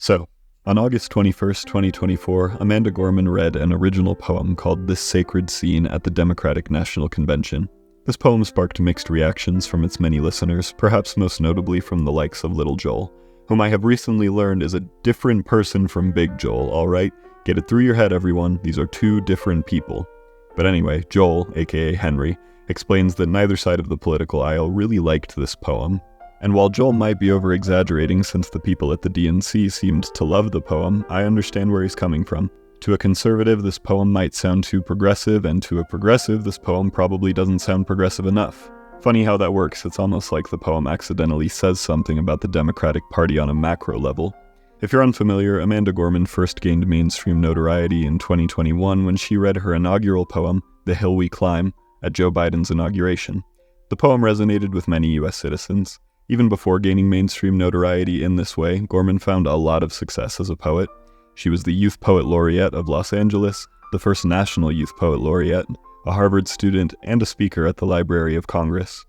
So, on August 21st, 2024, Amanda Gorman read an original poem called This Sacred Scene at the Democratic National Convention. This poem sparked mixed reactions from its many listeners, perhaps most notably from the likes of Little Joel, whom I have recently learned is a different person from Big Joel, alright? Get it through your head, everyone, these are two different people. But anyway, Joel, aka Henry, explains that neither side of the political aisle really liked this poem. And while Joel might be over-exaggerating since the people at the DNC seemed to love the poem, I understand where he's coming from. To a conservative, this poem might sound too progressive, and to a progressive, this poem probably doesn't sound progressive enough. Funny how that works, it's almost like the poem accidentally says something about the Democratic Party on a macro level. If you're unfamiliar, Amanda Gorman first gained mainstream notoriety in 2021 when she read her inaugural poem, The Hill We Climb, at Joe Biden's inauguration. The poem resonated with many US citizens. Even before gaining mainstream notoriety in this way, Gorman found a lot of success as a poet. She was the Youth Poet Laureate of Los Angeles, the first National Youth Poet Laureate, a Harvard student, and a speaker at the Library of Congress.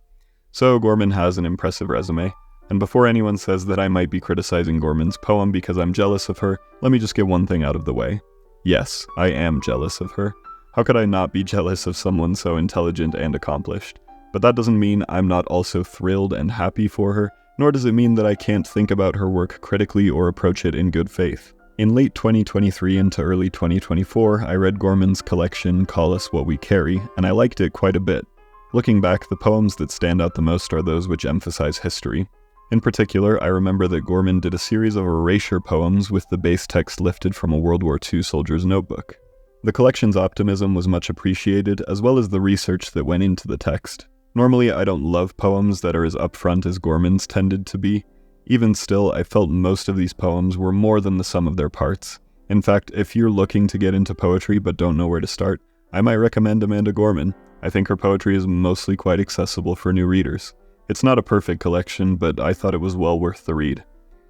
So Gorman has an impressive resume. And before anyone says that I might be criticizing Gorman's poem because I'm jealous of her, let me just get one thing out of the way. Yes, I am jealous of her. How could I not be jealous of someone so intelligent and accomplished? But that doesn't mean I'm not also thrilled and happy for her, nor does it mean that I can't think about her work critically or approach it in good faith. In late 2023 into early 2024, I read Gorman's collection Call Us What We Carry, and I liked it quite a bit. Looking back, the poems that stand out the most are those which emphasize history. In particular, I remember that Gorman did a series of erasure poems with the base text lifted from a World War II soldier's notebook. The collection's optimism was much appreciated, as well as the research that went into the text. Normally, I don't love poems that are as upfront as Gorman's tended to be. Even still, I felt most of these poems were more than the sum of their parts. In fact, if you're looking to get into poetry but don't know where to start, I might recommend Amanda Gorman. I think her poetry is mostly quite accessible for new readers. It's not a perfect collection, but I thought it was well worth the read.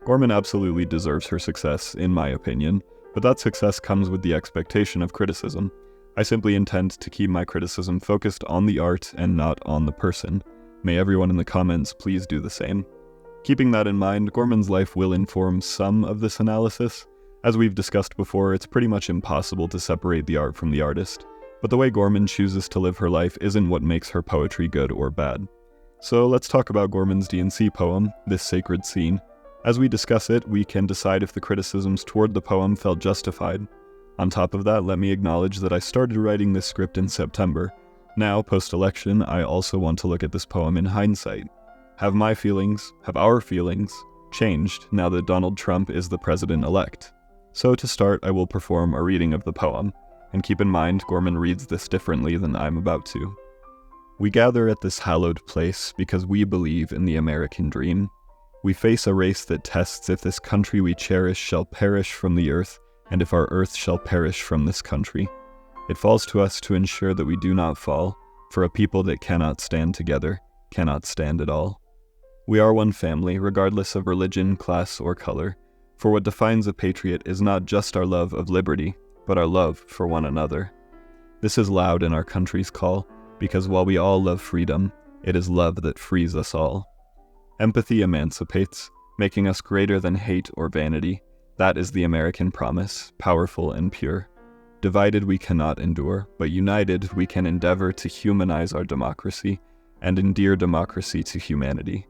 Gorman absolutely deserves her success, in my opinion, but that success comes with the expectation of criticism. I simply intend to keep my criticism focused on the art and not on the person. May everyone in the comments please do the same. Keeping that in mind, Gorman's life will inform some of this analysis. As we've discussed before, it's pretty much impossible to separate the art from the artist, but the way Gorman chooses to live her life isn't what makes her poetry good or bad. So let's talk about Gorman's DNC poem, This Sacred Scene. As we discuss it, we can decide if the criticisms toward the poem felt justified. On top of that, let me acknowledge that I started writing this script in September. Now, post-election, I also want to look at this poem in hindsight. Have my feelings, have our feelings, changed now that Donald Trump is the president-elect? So to start, I will perform a reading of the poem, and keep in mind Gorman reads this differently than I'm about to. We gather at this hallowed place because we believe in the American dream. We face a race that tests if this country we cherish shall perish from the earth, and if our earth shall perish from this country. It falls to us to ensure that we do not fall, for a people that cannot stand together cannot stand at all. We are one family, regardless of religion, class, or color, for what defines a patriot is not just our love of liberty, but our love for one another. This is loud in our country's call, because while we all love freedom, it is love that frees us all. Empathy emancipates, making us greater than hate or vanity. That is the American promise, powerful and pure. Divided we cannot endure, but united we can endeavor to humanize our democracy and endear democracy to humanity.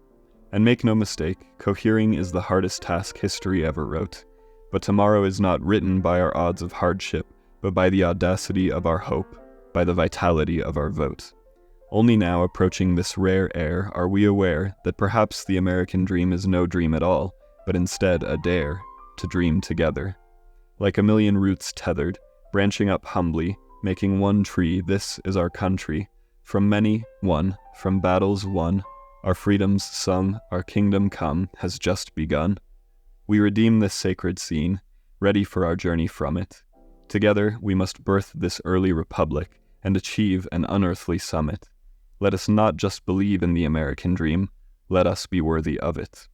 And make no mistake, cohering is the hardest task history ever wrote. But tomorrow is not written by our odds of hardship, but by the audacity of our hope, by the vitality of our vote. Only now, approaching this rare air, are we aware that perhaps the American dream is no dream at all, but instead a dare to dream together. Like a million roots tethered, branching up humbly, making one tree, this is our country. From many, one, from battles won, our freedoms sung, our kingdom come, has just begun. We redeem this sacred scene, ready for our journey from it. Together, we must birth this early republic and achieve an unearthly summit. Let us not just believe in the American dream, let us be worthy of it.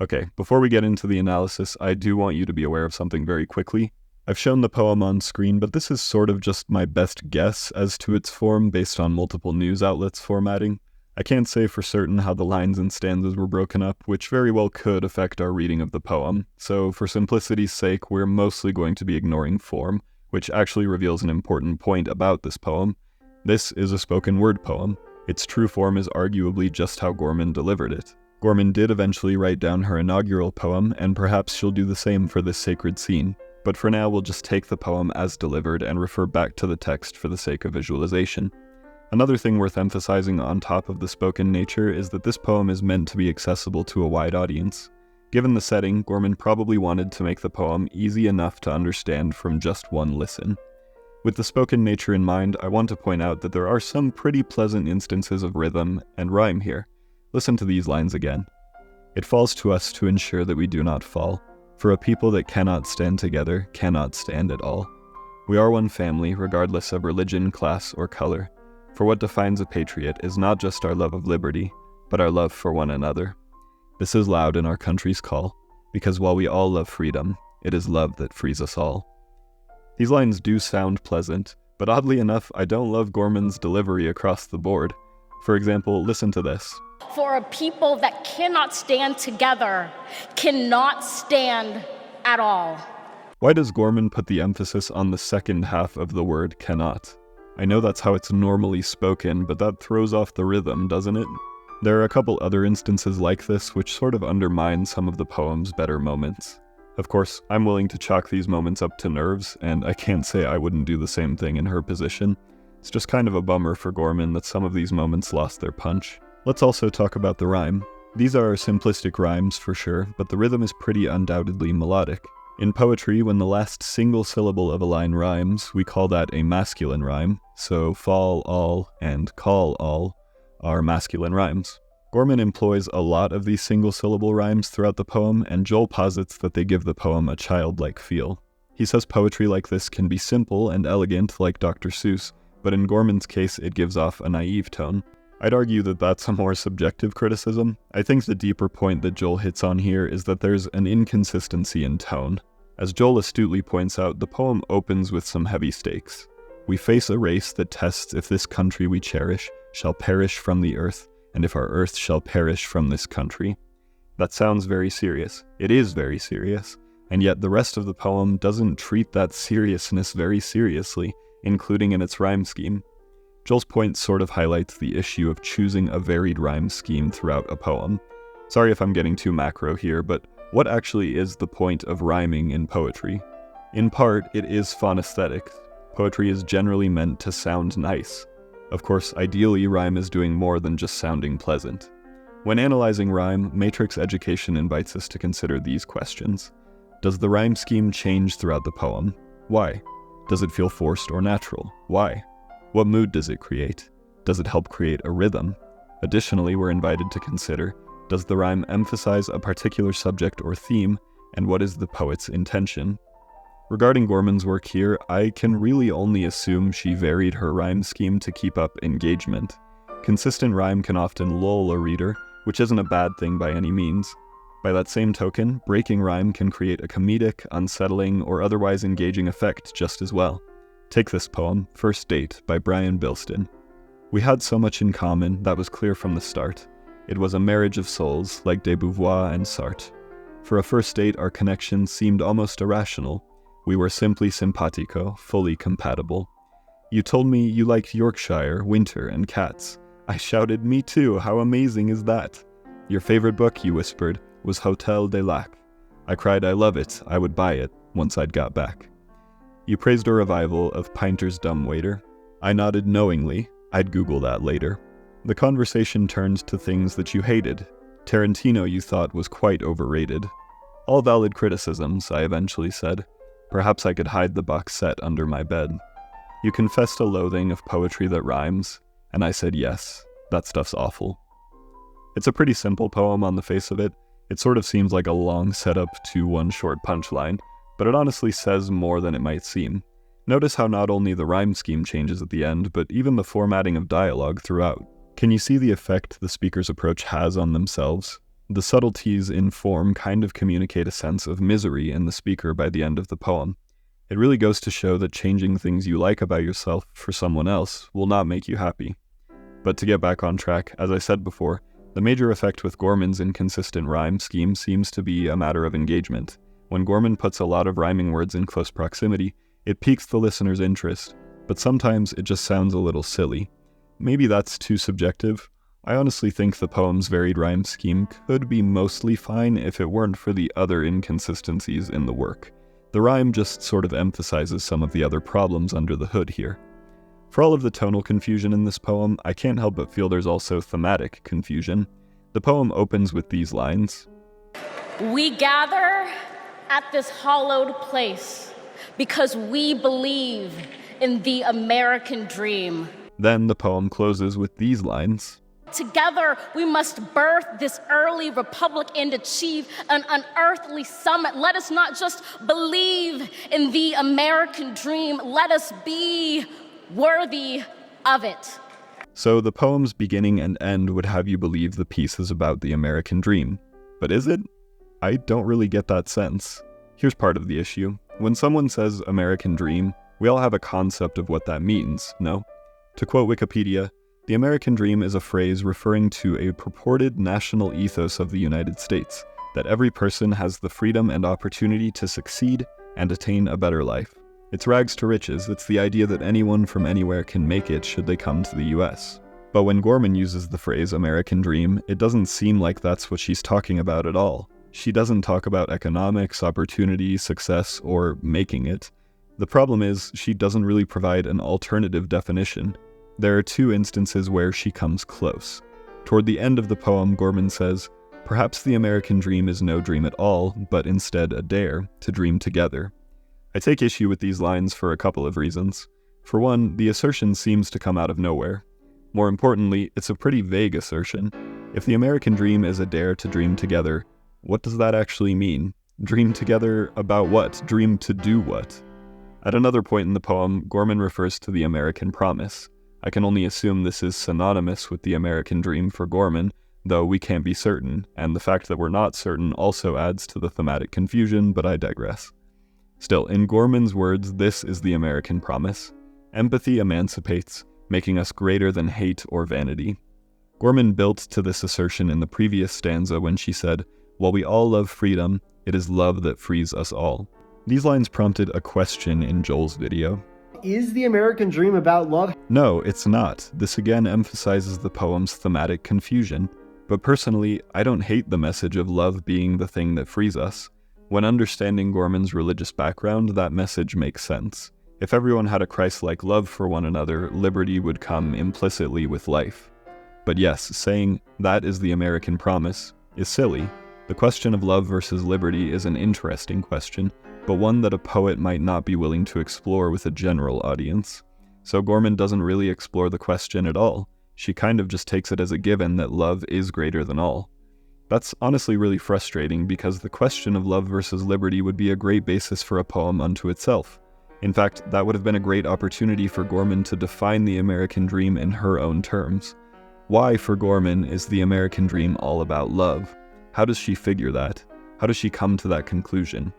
Okay, before we get into the analysis, I do want you to be aware of something very quickly. I've shown the poem on screen, but this is sort of just my best guess as to its form based on multiple news outlets formatting. I can't say for certain how the lines and stanzas were broken up, which very well could affect our reading of the poem, so for simplicity's sake, we're mostly going to be ignoring form, which actually reveals an important point about this poem. This is a spoken word poem. Its true form is arguably just how Gorman delivered it. Gorman did eventually write down her inaugural poem, and perhaps she'll do the same for this sacred scene. But for now, we'll just take the poem as delivered and refer back to the text for the sake of visualization. Another thing worth emphasizing on top of the spoken nature is that this poem is meant to be accessible to a wide audience. Given the setting, Gorman probably wanted to make the poem easy enough to understand from just one listen. With the spoken nature in mind, I want to point out that there are some pretty pleasant instances of rhythm and rhyme here. Listen to these lines again. It falls to us to ensure that we do not fall, for a people that cannot stand together cannot stand at all. We are one family, regardless of religion, class, or color. For what defines a patriot is not just our love of liberty, but our love for one another. This is loud in our country's call, because while we all love freedom, it is love that frees us all. These lines do sound pleasant, but oddly enough, I don't love Gorman's delivery across the board. For example, listen to this. For a people that cannot stand together, cannot stand at all. Why does Gorman put the emphasis on the second half of the word cannot? I know that's how it's normally spoken, but that throws off the rhythm, doesn't it? There are a couple other instances like this which sort of undermine some of the poem's better moments. Of course, I'm willing to chalk these moments up to nerves, and I can't say I wouldn't do the same thing in her position. It's just kind of a bummer for Gorman that some of these moments lost their punch. Let's also talk about the rhyme. These are simplistic rhymes for sure, but the rhythm is pretty undoubtedly melodic. In poetry, when the last single syllable of a line rhymes, we call that a masculine rhyme, so fall all and call all are masculine rhymes. Gorman employs a lot of these single-syllable rhymes throughout the poem, and Joel posits that they give the poem a childlike feel. He says poetry like this can be simple and elegant like Dr. Seuss, but in Gorman's case it gives off a naive tone. I'd argue that that's a more subjective criticism. I think the deeper point that Joel hits on here is that there's an inconsistency in tone. As Joel astutely points out, the poem opens with some heavy stakes. We face a race that tests if this country we cherish shall perish from the earth, and if our earth shall perish from this country. That sounds very serious. It is very serious, and yet the rest of the poem doesn't treat that seriousness very seriously, including in its rhyme scheme. Joel's point sort of highlights the issue of choosing a varied rhyme scheme throughout a poem. Sorry if I'm getting too macro here, but what actually is the point of rhyming in poetry? In part, it is fun aesthetics. Poetry is generally meant to sound nice. Of course, ideally, rhyme is doing more than just sounding pleasant. When analyzing rhyme, matrix education invites us to consider these questions. Does the rhyme scheme change throughout the poem? Why? Does it feel forced or natural? Why? What mood does it create? Does it help create a rhythm? Additionally, we're invited to consider, does the rhyme emphasize a particular subject or theme, and what is the poet's intention? Regarding Gorman's work here, I can really only assume she varied her rhyme scheme to keep up engagement. Consistent rhyme can often lull a reader, which isn't a bad thing by any means. By that same token, breaking rhyme can create a comedic, unsettling, or otherwise engaging effect just as well. Take this poem, First Date, by Brian Bilston. We had so much in common, that was clear from the start. It was a marriage of souls, like de Beauvoir and Sartre. For a first date, our connection seemed almost irrational. We were simply simpatico, fully compatible. You told me you liked Yorkshire, winter, and cats. I shouted, me too, how amazing is that? Your favorite book, you whispered, was Hotel des Lacs. I cried, I love it, I would buy it, once I'd got back. You praised a revival of Painter's Dumbwaiter. I nodded knowingly, I'd Google that later. The conversation turned to things that you hated. Tarantino you thought was quite overrated. All valid criticisms, I eventually said. Perhaps I could hide the box set under my bed. You confessed a loathing of poetry that rhymes, and I said yes, that stuff's awful. It's a pretty simple poem on the face of it. It sort of seems like a long setup to one short punchline, but it honestly says more than it might seem. Notice how not only the rhyme scheme changes at the end, but even the formatting of dialogue throughout. Can you see the effect the speaker's approach has on themselves? The subtleties in form kind of communicate a sense of misery in the speaker by the end of the poem. It really goes to show that changing things you like about yourself for someone else will not make you happy. But to get back on track, as I said before, the major effect with Gorman's inconsistent rhyme scheme seems to be a matter of engagement. When Gorman puts a lot of rhyming words in close proximity, it piques the listener's interest, but sometimes it just sounds a little silly. Maybe that's too subjective. I honestly think the poem's varied rhyme scheme could be mostly fine if it weren't for the other inconsistencies in the work. The rhyme just sort of emphasizes some of the other problems under the hood here. For all of the tonal confusion in this poem, I can't help but feel there's also thematic confusion. The poem opens with these lines. We gather at this hallowed place because we believe in the American dream. Then the poem closes with these lines. Together, we must birth this early republic and achieve an unearthly summit. Let us not just believe in the American dream. Let us be worthy of it. So the poem's beginning and end would have you believe the piece is about the American dream. But is it? I don't really get that sense. Here's part of the issue. When someone says American dream, we all have a concept of what that means, no? To quote Wikipedia, the American dream is a phrase referring to a purported national ethos of the United States, that every person has the freedom and opportunity to succeed and attain a better life. It's rags to riches. It's the idea that anyone from anywhere can make it should they come to the US. But when Gorman uses the phrase American dream, it doesn't seem like that's what she's talking about at all. She doesn't talk about economics, opportunity, success, or making it. The problem is, she doesn't really provide an alternative definition. There are two instances where she comes close. Toward the end of the poem, Gorman says, "Perhaps the American dream is no dream at all, but instead a dare to dream together." I take issue with these lines for a couple of reasons. For one, the assertion seems to come out of nowhere. More importantly, it's a pretty vague assertion. If the American dream is a dare to dream together, what does that actually mean? Dream together about what? Dream to do what? At another point in the poem, Gorman refers to the American promise. I can only assume this is synonymous with the American dream for Gorman, though we can't be certain, and the fact that we're not certain also adds to the thematic confusion, but I digress. Still, in Gorman's words, this is the American promise. Empathy emancipates, making us greater than hate or vanity. Gorman built to this assertion in the previous stanza when she said, "While we all love freedom, it is love that frees us all." These lines prompted a question in Joel's video. Is the American dream about love? No, it's not. This again emphasizes the poem's thematic confusion. But personally, I don't hate the message of love being the thing that frees us. When understanding Gorman's religious background, that message makes sense. If everyone had a Christ-like love for one another, liberty would come implicitly with life. But yes, saying that is the American promise is silly. The question of love versus liberty is an interesting question, but one that a poet might not be willing to explore with a general audience. So Gorman doesn't really explore the question at all. She kind of just takes it as a given that love is greater than all. That's honestly really frustrating because the question of love versus liberty would be a great basis for a poem unto itself. In fact, that would have been a great opportunity for Gorman to define the American dream in her own terms. Why, for Gorman, is the American dream all about love? How does she figure that? How does she come to that conclusion?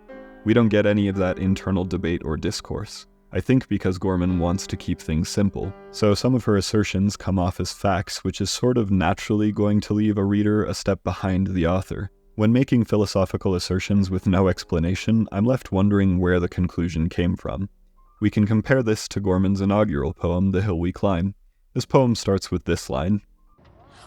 We don't get any of that internal debate or discourse. I think because Gorman wants to keep things simple. So some of her assertions come off as facts, which is sort of naturally going to leave a reader a step behind the author. When making philosophical assertions with no explanation, I'm left wondering where the conclusion came from. We can compare this to Gorman's inaugural poem, The Hill We Climb. This poem starts with this line.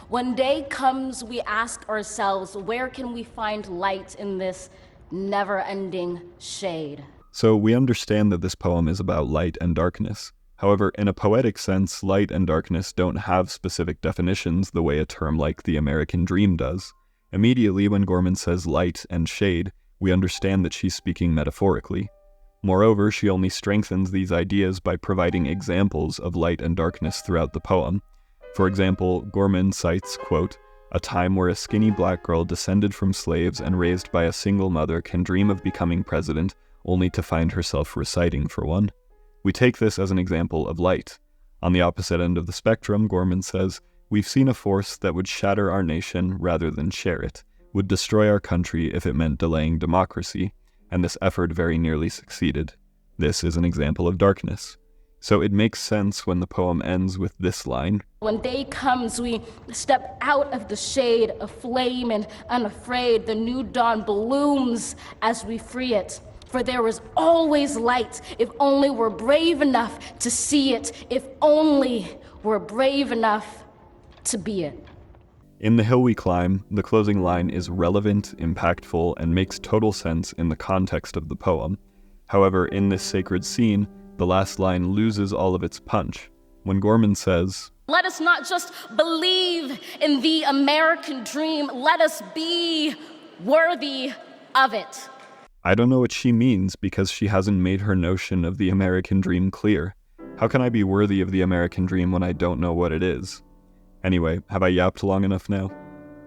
When day comes, we ask ourselves, where can we find light in this never-ending shade? So we understand that this poem is about light and darkness. However, in a poetic sense, light and darkness don't have specific definitions the way a term like the American dream does. Immediately when Gorman says light and shade, we understand that she's speaking metaphorically. Moreover, she only strengthens these ideas by providing examples of light and darkness throughout the poem. For example, Gorman cites, quote, "A time where a skinny black girl descended from slaves and raised by a single mother can dream of becoming president only to find herself reciting for one." We take this as an example of light. On the opposite end of the spectrum, Gorman says, "We've seen a force that would shatter our nation rather than share it, would destroy our country if it meant delaying democracy, and this effort very nearly succeeded. This is an example of darkness." So it makes sense when the poem ends with this line. When day comes, we step out of the shade, aflame and unafraid. The new dawn blooms as we free it. For there is always light, if only we're brave enough to see it, if only we're brave enough to be it. In The Hill We Climb, the closing line is relevant, impactful, and makes total sense in the context of the poem. However, in this sacred scene, the last line loses all of its punch. When Gorman says, "Let us not just believe in the American dream, let us be worthy of it." I don't know what she means because she hasn't made her notion of the American dream clear. How can I be worthy of the American dream when I don't know what it is? Anyway, have I yapped long enough now?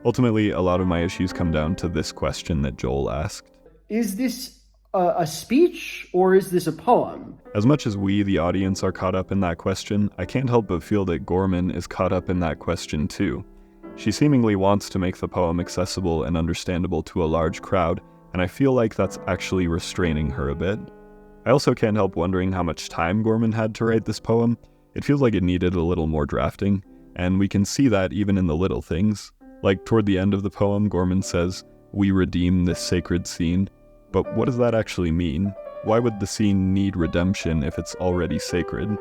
Ultimately, a lot of my issues come down to this question that Joel asked. Is this a speech or is this a poem? As much as we, the audience, are caught up in that question, I can't help but feel that Gorman is caught up in that question too. She seemingly wants to make the poem accessible and understandable to a large crowd, and I feel like that's actually restraining her a bit. I also can't help wondering how much time Gorman had to write this poem. It feels like it needed a little more drafting, and we can see that even in the little things. Like toward the end of the poem, Gorman says, "We redeem this sacred scene." But what does that actually mean? Why would the scene need redemption if it's already sacred?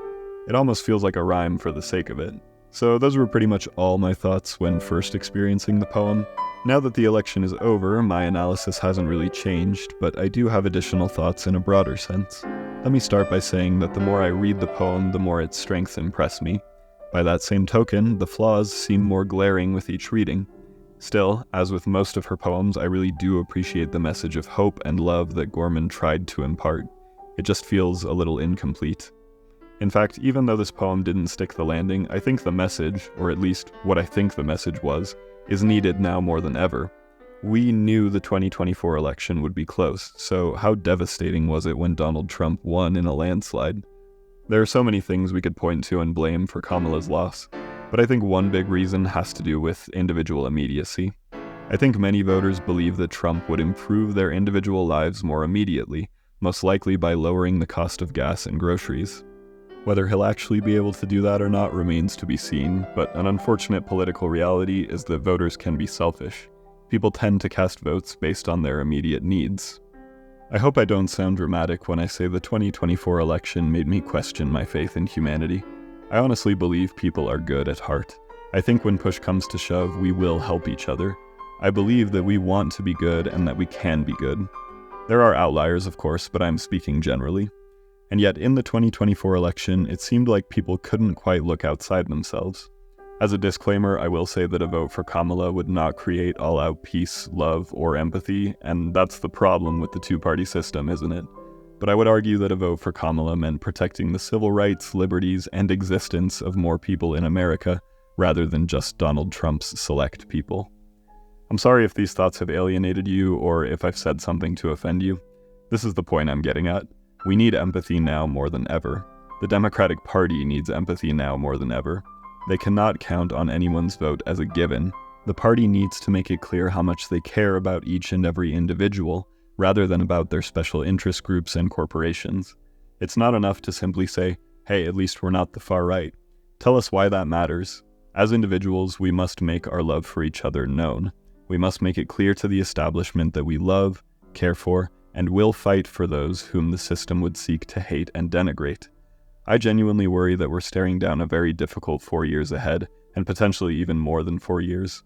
It almost feels like a rhyme for the sake of it. So those were pretty much all my thoughts when first experiencing the poem. Now that the election is over, my analysis hasn't really changed, but I do have additional thoughts in a broader sense. Let me start by saying that the more I read the poem, the more its strengths impress me. By that same token, the flaws seem more glaring with each reading. Still, as with most of her poems, I really do appreciate the message of hope and love that Gorman tried to impart. It just feels a little incomplete. In fact, even though this poem didn't stick the landing, I think the message, or at least what I think the message was, is needed now more than ever. We knew the 2024 election would be close, so how devastating was it when Donald Trump won in a landslide? There are so many things we could point to and blame for Kamala's loss, but I think one big reason has to do with individual immediacy. I think many voters believe that Trump would improve their individual lives more immediately, most likely by lowering the cost of gas and groceries. Whether he'll actually be able to do that or not remains to be seen, but an unfortunate political reality is that voters can be selfish. People tend to cast votes based on their immediate needs. I hope I don't sound dramatic when I say the 2024 election made me question my faith in humanity. I honestly believe people are good at heart. I think when push comes to shove, we will help each other. I believe that we want to be good and that we can be good. There are outliers, of course, but I'm speaking generally. And yet, in the 2024 election, it seemed like people couldn't quite look outside themselves. As a disclaimer, I will say that a vote for Kamala would not create all-out peace, love, or empathy, and that's the problem with the two-party system, isn't it? But I would argue that a vote for Kamala meant protecting the civil rights, liberties, and existence of more people in America, rather than just Donald Trump's select people. I'm sorry if these thoughts have alienated you, or if I've said something to offend you. This is the point I'm getting at. We need empathy now more than ever. The Democratic Party needs empathy now more than ever. They cannot count on anyone's vote as a given. The party needs to make it clear how much they care about each and every individual, rather than about their special interest groups and corporations. It's not enough to simply say, hey, at least we're not the far right. Tell us why that matters. As individuals, we must make our love for each other known. We must make it clear to the establishment that we love, care for, and will fight for those whom the system would seek to hate and denigrate. I genuinely worry that we're staring down a very difficult 4 years ahead, and potentially even more than 4 years.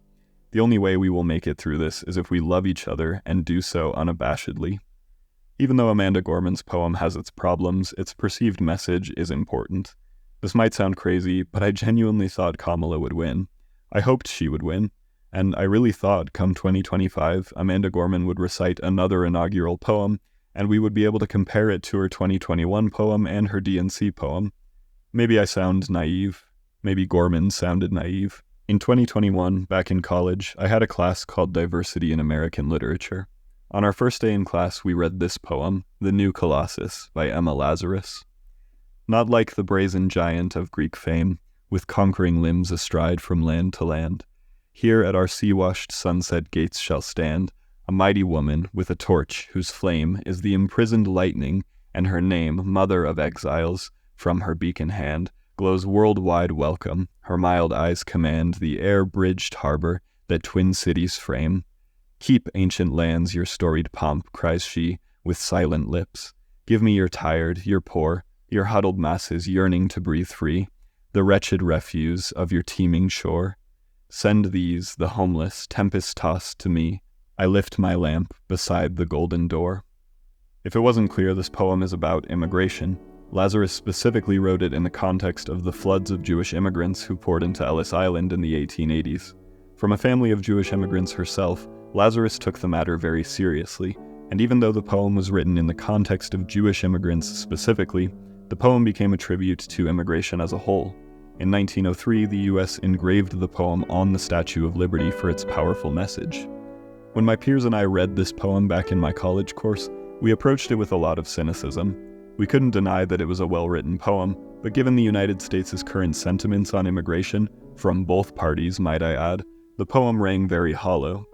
The only way we will make it through this is if we love each other and do so unabashedly. Even though Amanda Gorman's poem has its problems, its perceived message is important. This might sound crazy, but I genuinely thought Kamala would win. I hoped she would win. And I really thought, come 2025, Amanda Gorman would recite another inaugural poem, and we would be able to compare it to her 2021 poem and her DNC poem. Maybe I sound naive. Maybe Gorman sounded naive. In 2021, back in college, I had a class called Diversity in American Literature. On our first day in class, we read this poem, The New Colossus, by Emma Lazarus. Not like the brazen giant of Greek fame, with conquering limbs astride from land to land. Here at our sea-washed sunset gates shall stand a mighty woman with a torch whose flame is the imprisoned lightning, and her name, Mother of Exiles, from her beacon hand glows worldwide welcome. Her mild eyes command the air-bridged harbor that twin cities frame. Keep, ancient lands, your storied pomp, cries she, with silent lips. Give me your tired, your poor, your huddled masses yearning to breathe free, the wretched refuse of your teeming shore. Send these, the homeless, tempest-tossed, to me. I lift my lamp beside the golden door. If it wasn't clear, this poem is about immigration. Lazarus specifically wrote it in the context of the floods of Jewish immigrants who poured into Ellis Island in the 1880s. From a family of Jewish immigrants herself, Lazarus took the matter very seriously, and even though the poem was written in the context of Jewish immigrants specifically, the poem became a tribute to immigration as a whole. In 1903, the US engraved the poem on the Statue of Liberty for its powerful message. When my peers and I read this poem back in my college course, we approached it with a lot of cynicism. We couldn't deny that it was a well-written poem, but given the United States' current sentiments on immigration, from both parties, might I add, the poem rang very hollow.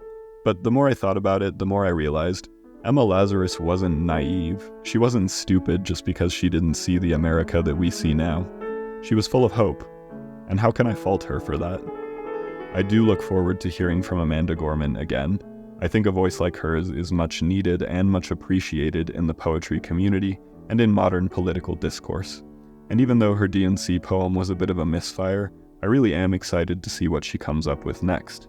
But the more I thought about it, the more I realized Emma Lazarus wasn't naive. She wasn't stupid just because she didn't see the America that we see now. She was full of hope, and how can I fault her for that? I do look forward to hearing from Amanda Gorman again. I think a voice like hers is much needed and much appreciated in the poetry community and in modern political discourse. And even though her DNC poem was a bit of a misfire, I really am excited to see what she comes up with next.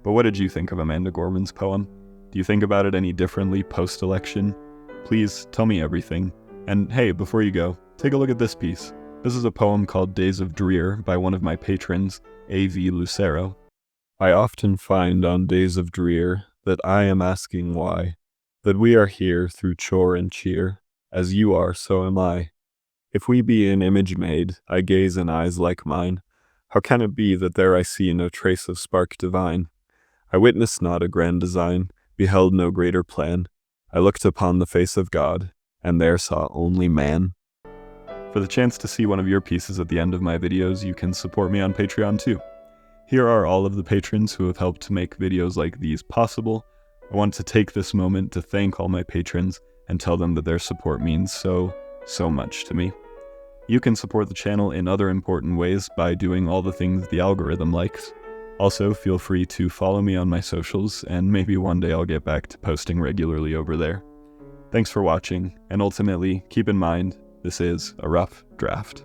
But what did you think of Amanda Gorman's poem? Do you think about it any differently post-election? Please tell me everything. And hey, before you go, take a look at this piece. This is a poem called Days of Drear by one of my patrons, A.V. Lucero. I often find on days of drear that I am asking why, that we are here through chore and cheer, as you are, so am I. If we be an image made, I gaze in eyes like mine. How can it be that there I see no trace of spark divine? I witnessed not a grand design, beheld no greater plan. I looked upon the face of God, and there saw only man. For the chance to see one of your pieces at the end of my videos, you can support me on Patreon too. Here are all of the patrons who have helped to make videos like these possible. I want to take this moment to thank all my patrons and tell them that their support means so much to me. You can support the channel in other important ways by doing all the things the algorithm likes. Also, feel free to follow me on my socials, and maybe one day I'll get back to posting regularly over there. Thanks for watching, and ultimately, keep in mind, this is a rough draft.